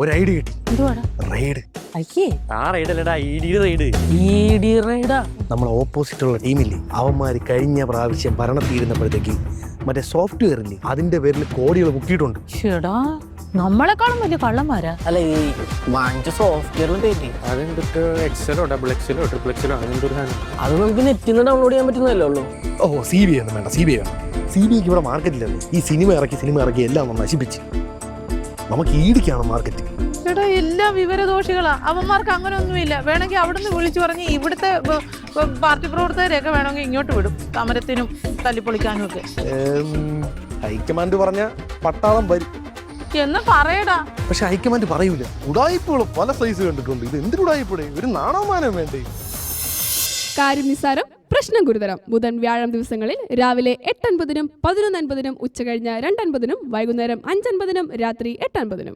ഒരു ഐഡിയ കിട്ടി. എന്തുവാടാ? റെയ്ഡ്. അയ്യേ, ആ റൈഡല്ലടാ, റൈഡ്. ഈഡി റൈഡാ. നമ്മളെ ഓപ്പോസിറ്റുള്ള ടീമില്ലേ, അവന്മാര് കഴിഞ്ഞ പ്രാവശ്യം ഭരണം തീരുന്നപ്പോഴത്തേക്ക് മറ്റേ സോഫ്റ്റ്വെയർ ഇല്ലേ, അതിന്റെ പേരിൽ കോടികൾ മുക്കിയിട്ടുണ്ട്. ചേടാ, നമ്മളെക്കാളും വലിയ കള്ളന്മാരാ. അല്ല, ഈ വാങ്ങിച്ച സോഫ്റ്റ്വെയറിന് പേര് അതെന്തൊക്കെ എക്സലോ ഡബിൾ എക്സലോ ട്രിപ്പിൾ എക്സലോ അങ്ങനത്തെ ഒരു സാധനം. അത് നമുക്ക് നെറ്റിൽ നിന്ന് ഡൗൺലോഡ് ചെയ്യാൻ പറ്റുന്നതല്ലേ ഉള്ളൂ. ഓ, CBI ഒന്നും വേണ്ട, CBI വേണം. CBIക്ക് ഇവിടെ മാർക്കറ്റില്ലല്ലോ. ഈ സിനിമ ഇറക്കി എല്ലാം നമ്മൾ നശിപ്പിച്ച്. നമുക്ക് ഈടിക്കാണ് മാർക്കറ്റ്. ചേട്ടാ, എല്ലാം വിവരദോഷികളാ. അവന്മാർക്ക് അങ്ങനെ ഒന്നുമില്ല. വേണമെങ്കിൽ അവിടുന്ന് വിളിച്ചു പറഞ്ഞ് ഇവിടുത്തെ പാർട്ടി പ്രവർത്തകരെയൊക്കെ വേണമെങ്കിൽ ഇങ്ങോട്ട് വിടും, സമരത്തിനും തല്ലിപ്പൊളിക്കാനും ഒക്കെ. ഹൈക്കമാൻഡ് പറഞ്ഞ പട്ടാളം വരും എന്ന് പറയടാ. പക്ഷെ ഹൈക്കമാൻഡ് പറയൂല. ഉടായിപ്പുകൾ പല സൈസ് കണ്ടിട്ടുണ്ട്. ഇത് എന്തൊരു ഉടായിപ്പൂടെ, ഒരു നാണവമാനം വേണ്ടേ? കാര്യം നിസ്സാരം, പ്രശ്നം ഗുരുതരം. ബുധൻ വ്യാഴം ദിവസങ്ങളിൽ രാവിലെ 8:50, 11:50, ഉച്ചകഴിഞ്ഞ് 2:50, വൈകുന്നേരം 5:50, രാത്രി 8:50.